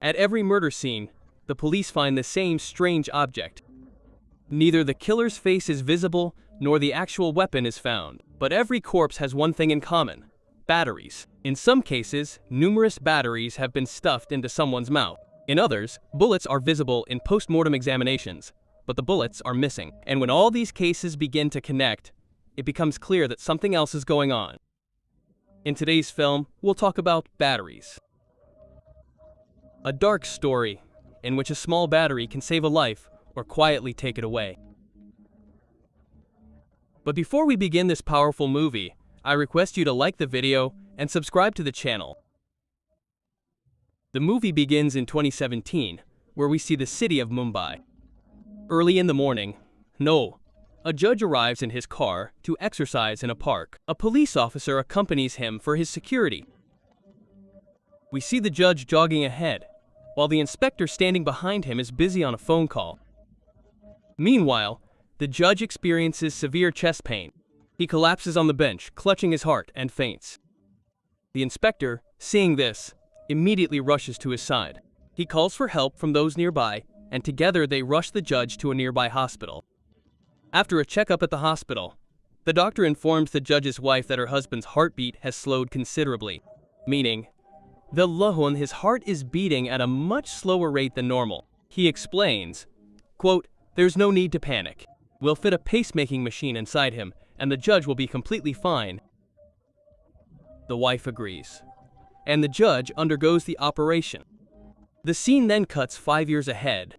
At every murder scene, the police find the same strange object. Neither the killer's face is visible nor the actual weapon is found. But every corpse has one thing in common: batteries. In some cases, numerous batteries have been stuffed into someone's mouth. In others, bullets are visible in post-mortem examinations, but the bullets are missing. And when all these cases begin to connect, it becomes clear that something else is going on. In today's film, we'll talk about batteries. A dark story in which a small battery can save a life or quietly take it away. But before we begin this powerful movie, I request you to like the video and subscribe to the channel. The movie begins in 2017, where we see the city of Mumbai. Early in the morning, a judge arrives in his car to exercise in a park. A police officer accompanies him for his security. We see the judge jogging ahead, while the inspector standing behind him is busy on a phone call. Meanwhile, the judge experiences severe chest pain. He collapses on the bench, clutching his heart, and faints. The inspector, seeing this, immediately rushes to his side. He calls for help from those nearby, and together they rush the judge to a nearby hospital. After a checkup at the hospital, the doctor informs the judge's wife that her husband's heartbeat has slowed considerably, meaning his heart is beating at a much slower rate than normal. He explains, quote, "There's no need to panic. We'll fit a pacemaking machine inside him, and the judge will be completely fine." The wife agrees, and the judge undergoes the operation. The scene then cuts 5 years ahead.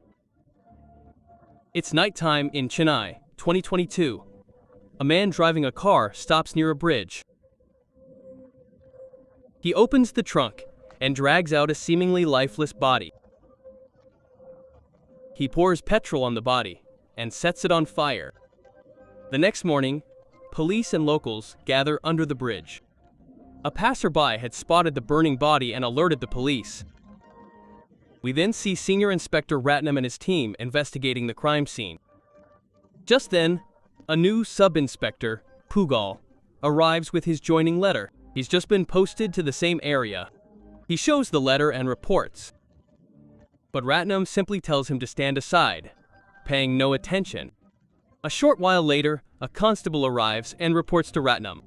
It's nighttime in Chennai, 2022. A man driving a car stops near a bridge. He opens the trunk and drags out a seemingly lifeless body. He pours petrol on the body and sets it on fire. The next morning, police and locals gather under the bridge. A passerby had spotted the burning body and alerted the police. We then see Senior Inspector Ratnam and his team investigating the crime scene. Just then, a new sub-inspector, Pugal, arrives with his joining letter. He's just been posted to the same area. He shows the letter and reports. But Ratnam simply tells him to stand aside, paying no attention. A short while later, a constable arrives and reports to Ratnam,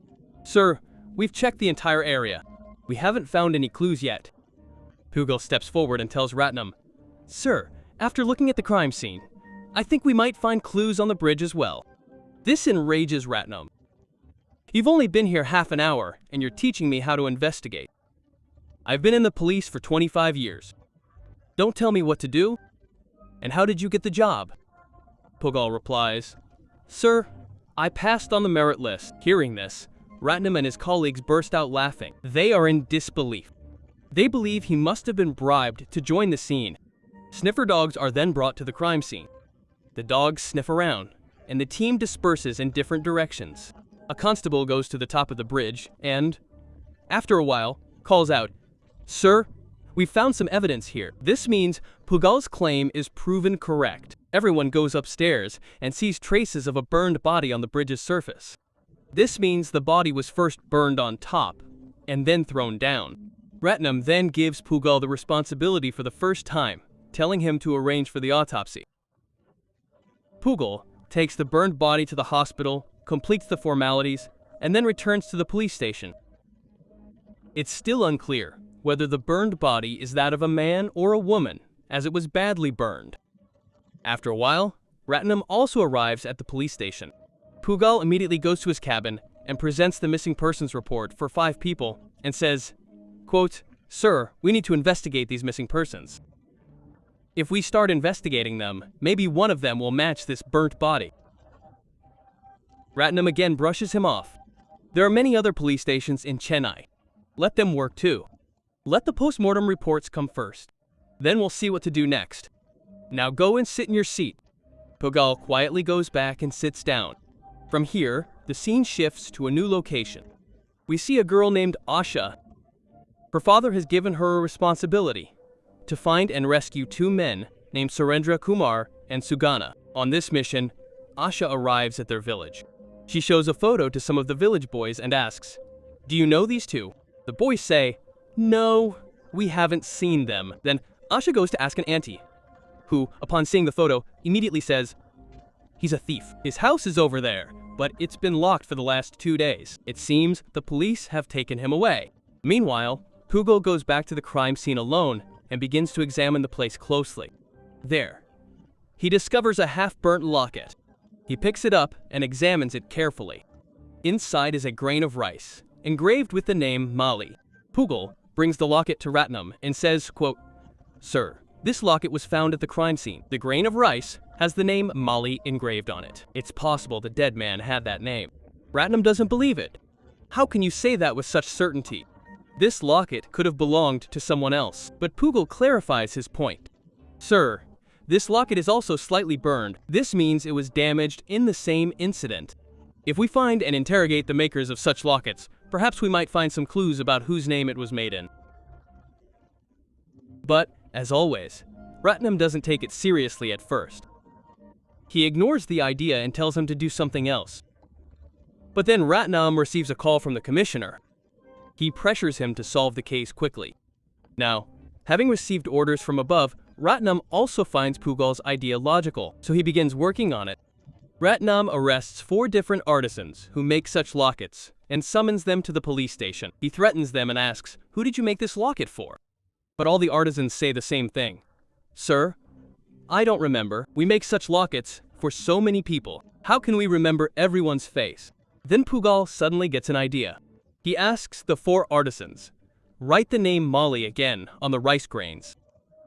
"Sir, we've checked the entire area. We haven't found any clues yet." Pugal steps forward and tells Ratnam, "Sir, after looking at the crime scene, I think we might find clues on the bridge as well." This enrages Ratnam. "You've only been here half an hour, and you're teaching me how to investigate. I've been in the police for 25 years. Don't tell me what to do. And how did you get the job?" Pugal replies, "Sir, I passed on the merit list." Hearing this, Ratnam and his colleagues burst out laughing. They are in disbelief. They believe he must have been bribed to join the scene. Sniffer dogs are then brought to the crime scene. The dogs sniff around, and the team disperses in different directions. A constable goes to the top of the bridge and, after a while, calls out, "Sir, we've found some evidence here." This means Pugal's claim is proven correct. Everyone goes upstairs and sees traces of a burned body on the bridge's surface. This means the body was first burned on top and then thrown down. Ratnam then gives Pugal the responsibility for the first time, telling him to arrange for the autopsy. Pugal takes the burned body to the hospital, completes the formalities, and then returns to the police station. It's still unclear whether the burned body is that of a man or a woman, as it was badly burned. After a while, Ratnam also arrives at the police station. Pugal immediately goes to his cabin and presents the missing persons report for 5 people and says, quote, "Sir, we need to investigate these missing persons. If we start investigating them, maybe one of them will match this burnt body." Ratnam again brushes him off. "There are many other police stations in Chennai. Let them work too. Let the post-mortem reports come first. Then we'll see what to do next. Now go and sit in your seat." Pugal quietly goes back and sits down. From here, the scene shifts to a new location. We see a girl named Asha. Her father has given her a responsibility to find and rescue 2 men named Surendra Kumar and Sugana. On this mission, Asha arrives at their village. She shows a photo to some of the village boys and asks, "Do you know these 2? The boys say, "No, we haven't seen them." Then Asha goes to ask an auntie, who, upon seeing the photo, immediately says, "He's a thief. His house is over there, but it's been locked for the last 2 days. It seems the police have taken him away." Meanwhile, Pugal goes back to the crime scene alone and begins to examine the place closely. There, he discovers a half-burnt locket. He picks it up and examines it carefully. Inside is a grain of rice, engraved with the name Mali. Pugal brings the locket to Ratnam and says, quote, "Sir, this locket was found at the crime scene. The grain of rice has the name Mali engraved on it. It's possible the dead man had that name." Ratnam doesn't believe it. "How can you say that with such certainty? This locket could have belonged to someone else." But Pugal clarifies his point. "Sir, this locket is also slightly burned. This means it was damaged in the same incident. If we find and interrogate the makers of such lockets, perhaps we might find some clues about whose name it was made in." But, as always, Ratnam doesn't take it seriously at first. He ignores the idea and tells him to do something else. But then Ratnam receives a call from the commissioner. He pressures him to solve the case quickly. Now, having received orders from above, Ratnam also finds Pugal's idea logical, so he begins working on it. Ratnam arrests 4 different artisans who make such lockets and summons them to the police station. He threatens them and asks, "Who did you make this locket for?" But all the artisans say the same thing. "Sir, I don't remember. We make such lockets for so many people. How can we remember everyone's face?" Then Pugal suddenly gets an idea. He asks the 4 artisans, "Write the name Mali again on the rice grains."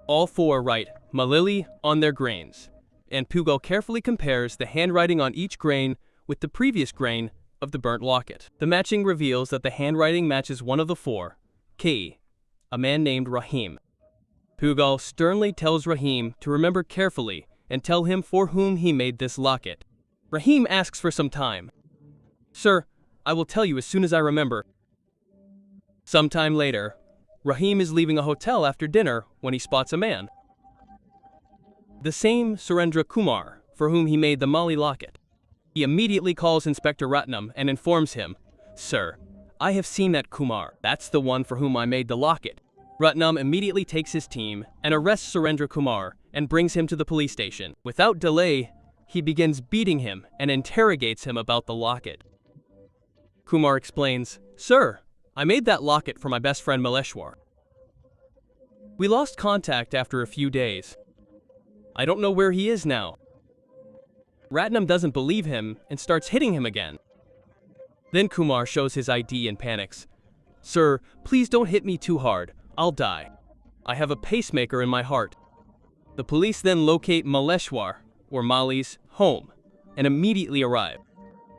All 4 write Malili on their grains, and Pugal carefully compares the handwriting on each grain with the previous grain of the burnt locket. The matching reveals that the handwriting matches one of the 4, K, a man named Rahim. Pugal sternly tells Rahim to remember carefully and tell him for whom he made this locket. Rahim asks for some time. "Sir, I will tell you as soon as I remember." Sometime later, Rahim is leaving a hotel after dinner when he spots a man. The same Surendra Kumar for whom he made the Mali locket. He immediately calls Inspector Ratnam and informs him, "Sir, I have seen that Kumar. That's the one for whom I made the locket." Ratnam immediately takes his team and arrests Surendra Kumar and brings him to the police station. Without delay, he begins beating him and interrogates him about the locket. Kumar explains, "Sir, I made that locket for my best friend Maleshwar. We lost contact after a few days. I don't know where he is now." Ratnam doesn't believe him and starts hitting him again. Then Kumar shows his ID and panics. "Sir, please don't hit me too hard. I'll die. I have a pacemaker in my heart." The police then locate Maleshwar, or Mali's, home, and immediately arrive.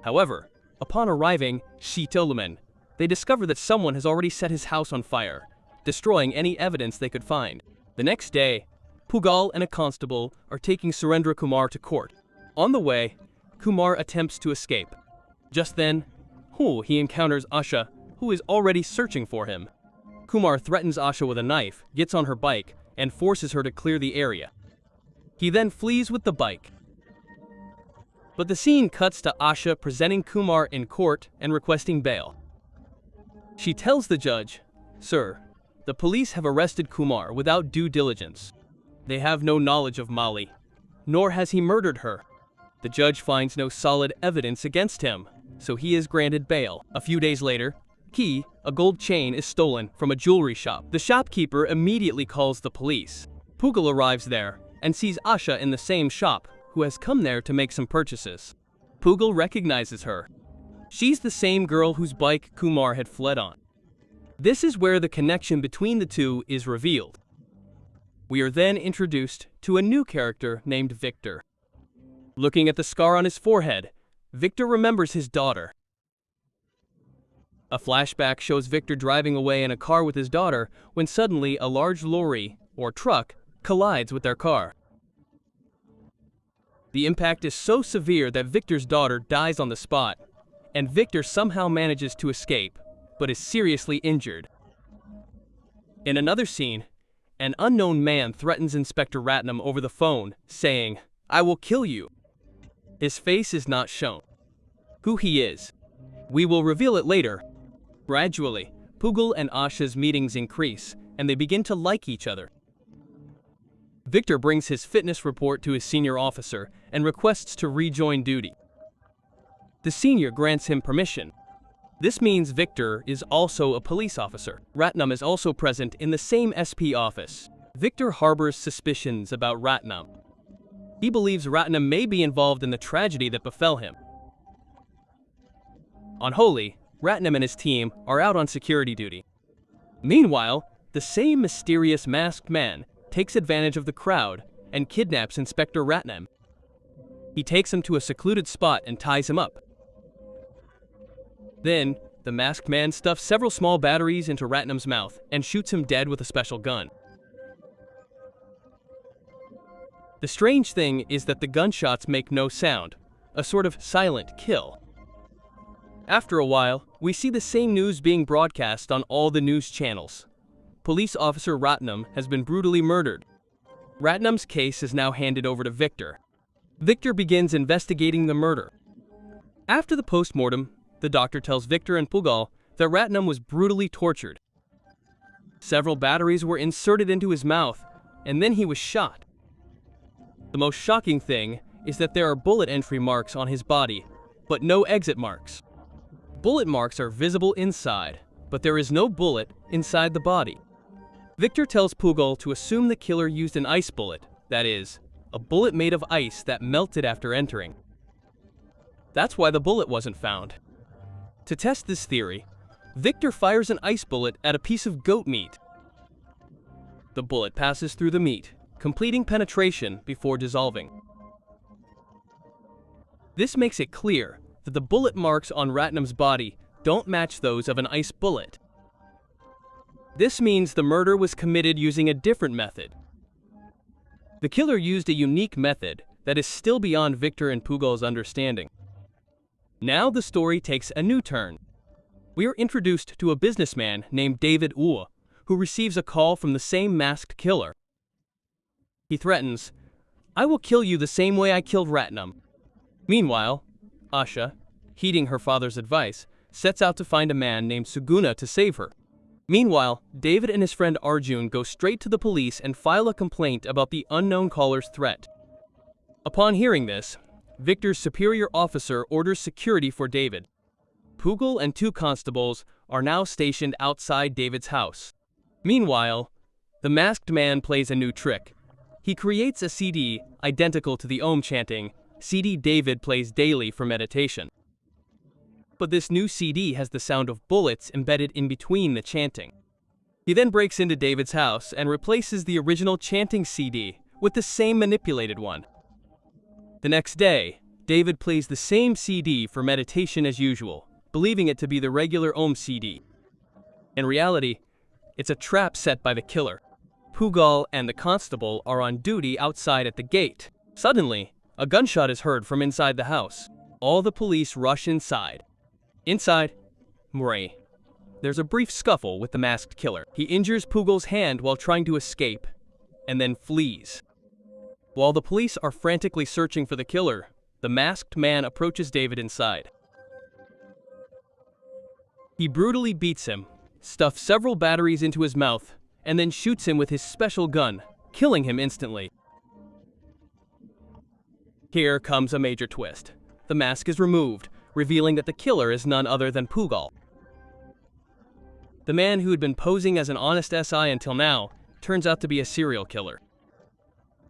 However, upon arriving Shitolaman, they discover that someone has already set his house on fire, destroying any evidence they could find. The next day, Pugal and a constable are taking Surendra Kumar to court. On the way, Kumar attempts to escape. Just then, he encounters Asha, who is already searching for him. Kumar threatens Asha with a knife, gets on her bike, and forces her to clear the area. He then flees with the bike. But the scene cuts to Asha presenting Kumar in court and requesting bail. She tells the judge, "Sir, the police have arrested Kumar without due diligence. They have no knowledge of Mali, nor has he murdered her. The judge finds no solid evidence against him, so he is granted bail." A few days later, a gold chain, is stolen from a jewelry shop. The shopkeeper immediately calls the police. Pugal arrives there and sees Asha in the same shop, who has come there to make some purchases. Pugal recognizes her. She's the same girl whose bike Kumar had fled on. This is where the connection between the two is revealed. We are then introduced to a new character named Victor. Looking at the scar on his forehead, Victor remembers his daughter. A flashback shows Victor driving away in a car with his daughter when suddenly a large lorry, or truck, collides with their car. The impact is so severe that Victor's daughter dies on the spot, and Victor somehow manages to escape, but is seriously injured. In another scene, an unknown man threatens Inspector Ratnam over the phone, saying, "I will kill you." His face is not shown. Who he is, we will reveal it later. Gradually, Pugal and Asha's meetings increase, and they begin to like each other. Victor brings his fitness report to his senior officer and requests to rejoin duty. The senior grants him permission. This means Victor is also a police officer. Ratnam is also present in the same SP office. Victor harbors suspicions about Ratnam. He believes Ratnam may be involved in the tragedy that befell him. On Holi, Ratnam and his team are out on security duty. Meanwhile, the same mysterious masked man takes advantage of the crowd and kidnaps Inspector Ratnam. He takes him to a secluded spot and ties him up. Then, the masked man stuffs several small batteries into Ratnam's mouth and shoots him dead with a special gun. The strange thing is that the gunshots make no sound, a sort of silent kill. After a while, we see the same news being broadcast on all the news channels. Police officer Ratnam has been brutally murdered. Ratnam's case is now handed over to Victor. Victor begins investigating the murder. After the post-mortem, the doctor tells Victor and Pugal that Ratnam was brutally tortured. Several batteries were inserted into his mouth, and then he was shot. The most shocking thing is that there are bullet entry marks on his body, but no exit marks. Bullet marks are visible inside, but there is no bullet inside the body. Victor tells Pugal to assume the killer used an ice bullet, that is, a bullet made of ice that melted after entering. That's why the bullet wasn't found. To test this theory, Victor fires an ice bullet at a piece of goat meat. The bullet passes through the meat, completing penetration before dissolving. This makes it clear that the bullet marks on Ratnam's body don't match those of an ice bullet. This means the murder was committed using a different method. The killer used a unique method that is still beyond Victor and Pugal's understanding. Now the story takes a new turn. We are introduced to a businessman named David Ua, who receives a call from the same masked killer. He threatens, "I will kill you the same way I killed Ratnam." Meanwhile, Asha, heeding her father's advice, sets out to find a man named Suguna to save her. Meanwhile, David and his friend Arjun go straight to the police and file a complaint about the unknown caller's threat. Upon hearing this, Victor's superior officer orders security for David. Pugal and 2 constables are now stationed outside David's house. Meanwhile, the masked man plays a new trick. He creates a CD identical to the Om chanting, CD David plays daily for meditation. But this new CD has the sound of bullets embedded in between the chanting. He then breaks into David's house and replaces the original chanting CD with the same manipulated one. The next day, David plays the same CD for meditation as usual, believing it to be the regular Om CD. In reality, it's a trap set by the killer. Pugal and the constable are on duty outside at the gate. Suddenly, a gunshot is heard from inside the house. All the police rush inside. Inside, Murray. There's a brief scuffle with the masked killer. He injures Pugal's hand while trying to escape, and then flees. While the police are frantically searching for the killer, the masked man approaches David inside. He brutally beats him, stuffs several batteries into his mouth, and then shoots him with his special gun, killing him instantly. Here comes a major twist. The mask is removed, revealing that the killer is none other than Pugal. The man who had been posing as an honest SI until now turns out to be a serial killer.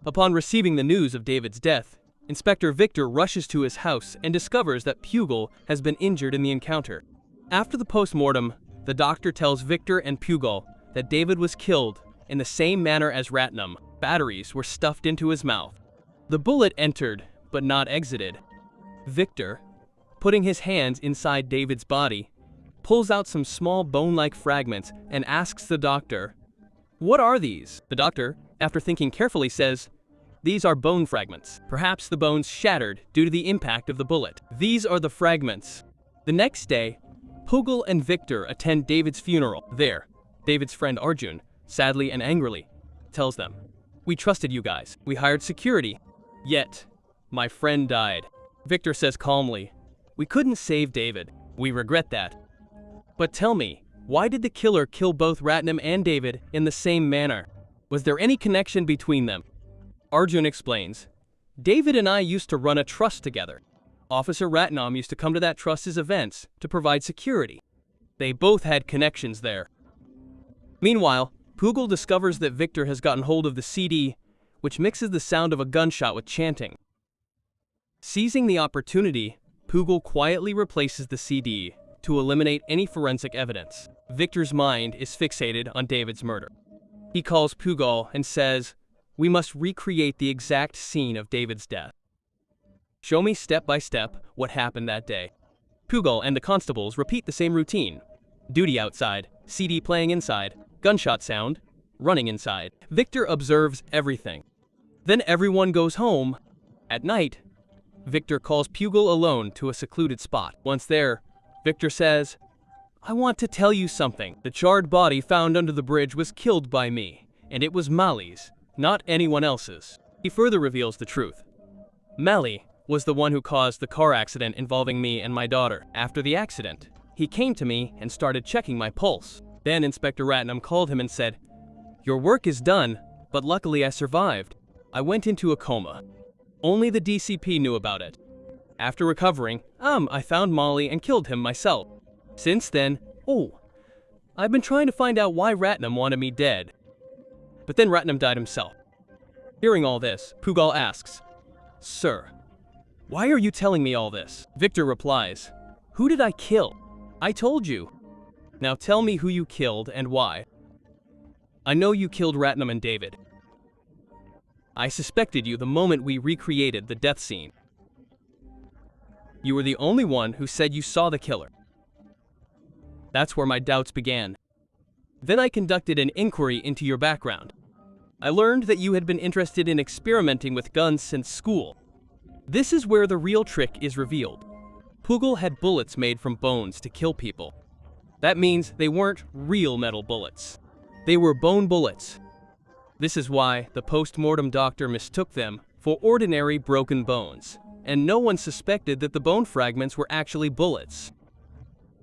Upon receiving the news of David's death, Inspector Victor rushes to his house and discovers that Pugal has been injured in the encounter. After the post-mortem, the doctor tells Victor and Pugal that David was killed in the same manner as Ratnam. Batteries were stuffed into his mouth. The bullet entered, but not exited. Victor, putting his hands inside David's body, pulls out some small bone-like fragments and asks the doctor, "What are these?" The doctor, after thinking carefully, says, "These are bone fragments. Perhaps the bones shattered due to the impact of the bullet. These are the fragments." The next day, Pugal and Victor attend David's funeral. There, David's friend Arjun, sadly and angrily, tells them, "We trusted you guys. We hired security. Yet, my friend died." Victor says calmly, "We couldn't save David. We regret that. But tell me, why did the killer kill both Ratnam and David in the same manner? Was there any connection between them?" Arjun explains, David and I used to run a trust together. Officer Ratnam used to come to that trust's events to provide security. They both had connections there. Meanwhile, Pugal discovers that Victor has gotten hold of the CD, which mixes the sound of a gunshot with chanting. Seizing the opportunity, Pugal quietly replaces the CD to eliminate any forensic evidence. Victor's mind is fixated on David's murder. He calls Pugal and says, "We must recreate the exact scene of David's death. Show me step by step what happened that day." Pugal and the constables repeat the same routine. Duty outside, CD playing inside, gunshot sound, running inside. Victor observes everything. Then everyone goes home. At night, Victor calls Pugal alone to a secluded spot. Once there, Victor says, "I want to tell you something. The charred body found under the bridge was killed by me, and it was Mali's, not anyone else's." He further reveals the truth. Mali was the one who caused the car accident involving me and my daughter. After the accident, he came to me and started checking my pulse. Then Inspector Ratnam called him and said, "Your work is done, but luckily I survived. I went into a coma. Only the DCP knew about it. After recovering, I found Molly and killed him myself. Since then, I've been trying to find out why Ratnam wanted me dead." But then Ratnam died himself. Hearing all this, Pugal asks, "Sir, why are you telling me all this?" Victor replies, "Who did I kill? I told you. Now tell me who you killed and why." "I know you killed Ratnam and David. I suspected you the moment we recreated the death scene. You were the only one who said you saw the killer. That's where my doubts began. Then I conducted an inquiry into your background. I learned that you had been interested in experimenting with guns since school. This is where the real trick is revealed. Pugal had bullets made from bones to kill people. That means they weren't real metal bullets. They were bone bullets. This is why the post-mortem doctor mistook them for ordinary broken bones, and no one suspected that the bone fragments were actually bullets."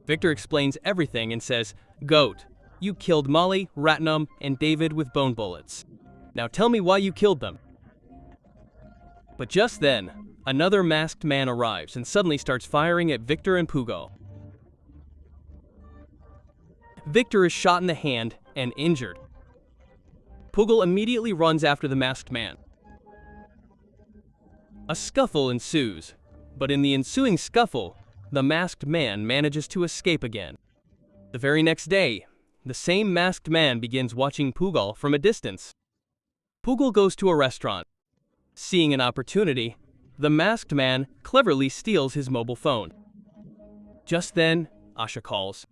Victor explains everything and says, "Goat, you killed Molly, Ratnam, and David with bone bullets. Now tell me why you killed them." But just then, another masked man arrives and suddenly starts firing at Victor and Pugal. Victor is shot in the hand and injured. Pugal immediately runs after the masked man. A scuffle ensues, but in the ensuing scuffle, the masked man manages to escape again. The very next day, the same masked man begins watching Pugal from a distance. Pugal goes to a restaurant. Seeing an opportunity, the masked man cleverly steals his mobile phone. Just then, Asha calls.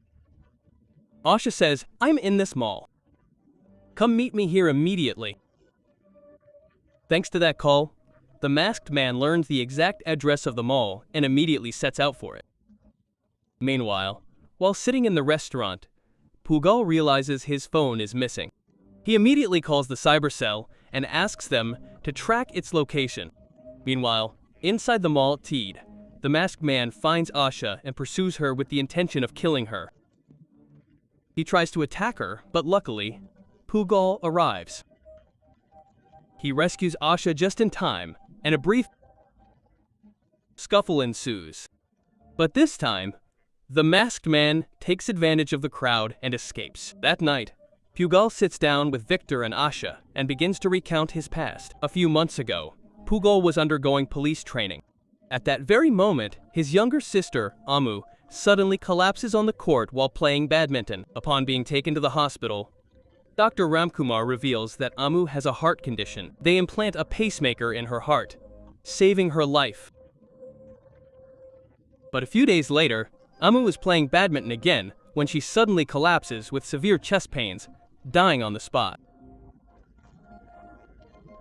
Asha says, "I'm in this mall. Come meet me here immediately." Thanks to that call, the masked man learns the exact address of the mall and immediately sets out for it. Meanwhile, while sitting in the restaurant, Pugal realizes his phone is missing. He immediately calls the cyber cell and asks them to track its location. Meanwhile, inside the mall at Teed, the masked man finds Asha and pursues her with the intention of killing her. He tries to attack her, but luckily, Pugal arrives. He rescues Asha just in time, and a brief scuffle ensues. But this time, the masked man takes advantage of the crowd and escapes. That night, Pugal sits down with Victor and Asha and begins to recount his past. A few months ago, Pugal was undergoing police training. At that very moment, his younger sister, Amu, suddenly collapses on the court while playing badminton. Upon being taken to the hospital, Dr. Ramkumar reveals that Amu has a heart condition. They implant a pacemaker in her heart, saving her life. But a few days later, Amu is playing badminton again when she suddenly collapses with severe chest pains, dying on the spot.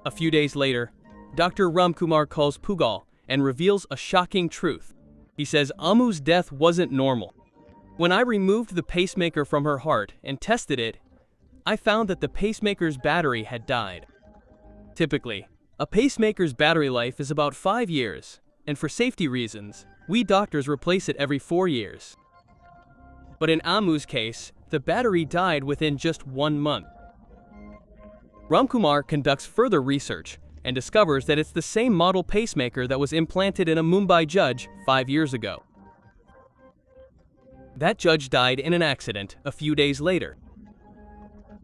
A few days later, Dr. Ramkumar calls Pugal and reveals a shocking truth. He says Amu's death wasn't normal. When I removed the pacemaker from her heart and tested it, I found that the pacemaker's battery had died. Typically, a pacemaker's battery life is about 5 years, and for safety reasons, we doctors replace it every 4 years. But in Amu's case, the battery died within just 1 month. Ramkumar conducts further research and discovers that it's the same model pacemaker that was implanted in a Mumbai judge 5 years ago. That judge died in an accident a few days later.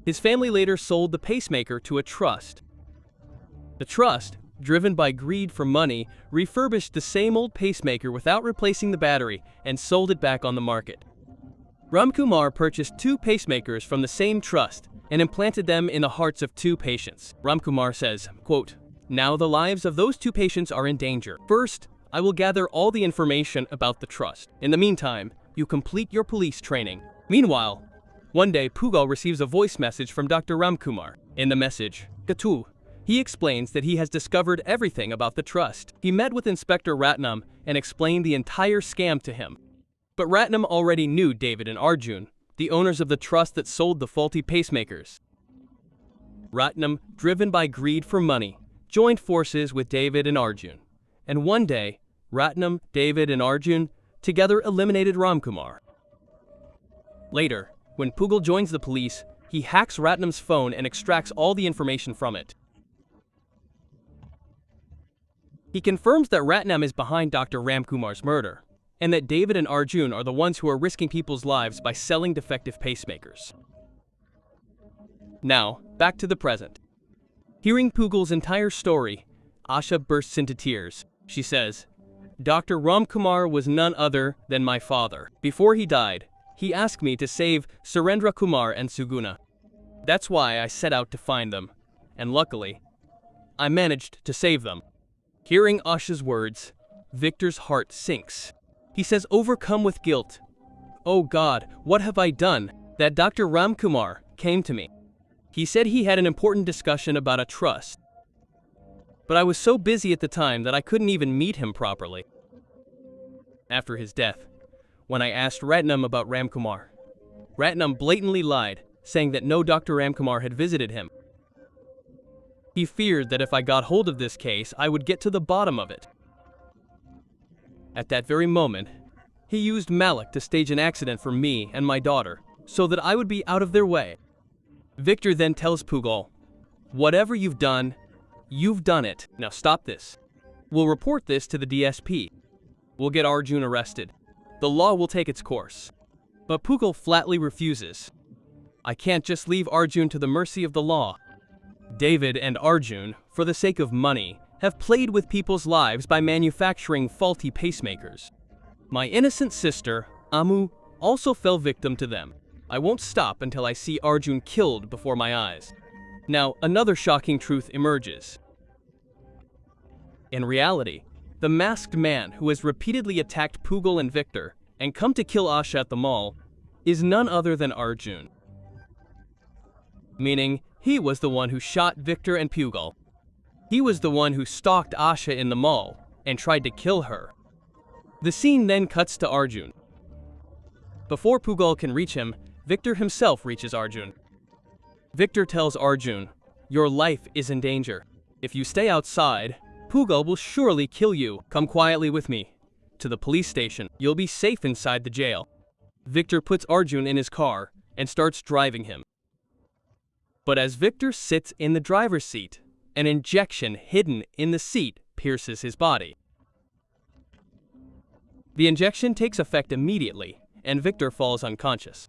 His family later sold the pacemaker to a trust. The trust, driven by greed for money, refurbished the same old pacemaker without replacing the battery and sold it back on the market. Ramkumar purchased 2 pacemakers from the same trust and implanted them in the hearts of 2 patients. Ramkumar says, quote, "Now the lives of those 2 patients are in danger. First, I will gather all the information about the trust. In the meantime, you complete your police training." Meanwhile, one day Pugal receives a voice message from Dr. Ramkumar. In the message, Gatu, he explains that he has discovered everything about the trust. He met with Inspector Ratnam and explained the entire scam to him. But Ratnam already knew David and Arjun, the owners of the trust that sold the faulty pacemakers. Ratnam, driven by greed for money, joined forces with David and Arjun. And one day, Ratnam, David, and Arjun together eliminated Ramkumar. Later, when Pugal joins the police, he hacks Ratnam's phone and extracts all the information from it. He confirms that Ratnam is behind Dr. Ramkumar's murder, and that David and Arjun are the ones who are risking people's lives by selling defective pacemakers. Now, back to the present. Hearing Pugal's entire story, Asha bursts into tears. She says, "Dr. Ramkumar was none other than my father. Before he died, he asked me to save Surendra Kumar and Suguna. That's why I set out to find them, and luckily, I managed to save them." Hearing Asha's words, Victor's heart sinks. He says, overcome with guilt, "Oh God, what have I done?" That Dr. Ramkumar came to me. He said he had an important discussion about a trust. But I was so busy at the time that I couldn't even meet him properly. After his death, when I asked Ratnam about Ramkumar, Ratnam blatantly lied, saying that no Dr. Ramkumar had visited him. He feared that if I got hold of this case, I would get to the bottom of it. At that very moment, he used Malik to stage an accident for me and my daughter, so that I would be out of their way. Victor then tells Pugal, "Whatever you've done it. Now stop this. We'll report this to the DSP. We'll get Arjun arrested. The law will take its course." But Pugal flatly refuses. "I can't just leave Arjun to the mercy of the law." David and Arjun, for the sake of money, have played with people's lives by manufacturing faulty pacemakers. My innocent sister, Amu, also fell victim to them. I won't stop until I see Arjun killed before my eyes. Now, another shocking truth emerges. In reality, the masked man who has repeatedly attacked Pugal and Victor and come to kill Asha at the mall is none other than Arjun. Meaning, he was the one who shot Victor and Pugal. He was the one who stalked Asha in the mall and tried to kill her. The scene then cuts to Arjun. Before Pugal can reach him, Victor himself reaches Arjun. Victor tells Arjun, "Your life is in danger. If you stay outside, Pugal will surely kill you. Come quietly with me to the police station. You'll be safe inside the jail." Victor puts Arjun in his car and starts driving him. But as Victor sits in the driver's seat, an injection hidden in the seat pierces his body. The injection takes effect immediately, and Victor falls unconscious.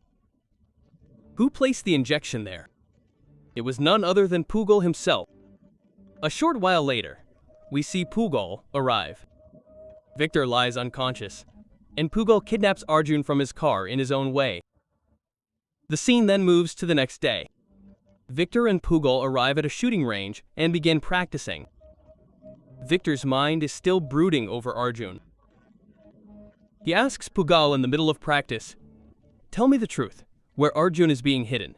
Who placed the injection there? It was none other than Pugal himself. A short while later, we see Pugal arrive. Victor lies unconscious, and Pugal kidnaps Arjun from his car in his own way. The scene then moves to the next day. Victor and Pugal arrive at a shooting range and begin practicing. Victor's mind is still brooding over Arjun. He asks Pugal in the middle of practice, "Tell me the truth, where Arjun is being hidden."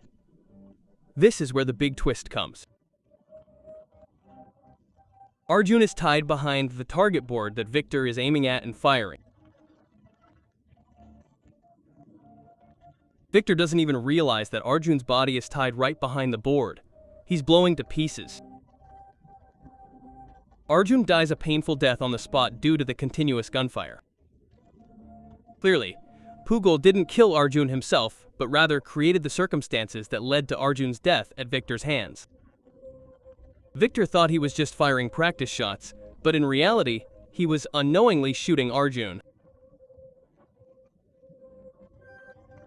This is where the big twist comes. Arjun is tied behind the target board that Victor is aiming at and firing. Victor doesn't even realize that Arjun's body is tied right behind the board. He's blowing to pieces. Arjun dies a painful death on the spot due to the continuous gunfire. Clearly, Pugal didn't kill Arjun himself, but rather created the circumstances that led to Arjun's death at Victor's hands. Victor thought he was just firing practice shots, but in reality, he was unknowingly shooting Arjun.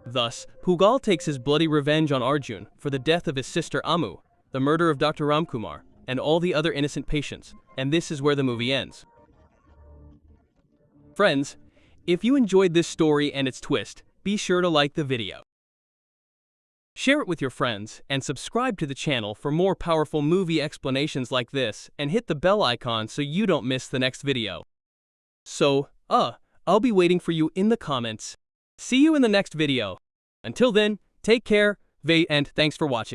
Thus, Pugal takes his bloody revenge on Arjun for the death of his sister Amu, the murder of Dr. Ramkumar, and all the other innocent patients, and this is where the movie ends. Friends, if you enjoyed this story and its twist, be sure to like the video. Share it with your friends, and subscribe to the channel for more powerful movie explanations like this, and hit the bell icon so you don't miss the next video. So, I'll be waiting for you in the comments. See you in the next video. Until then, take care, and thanks for watching.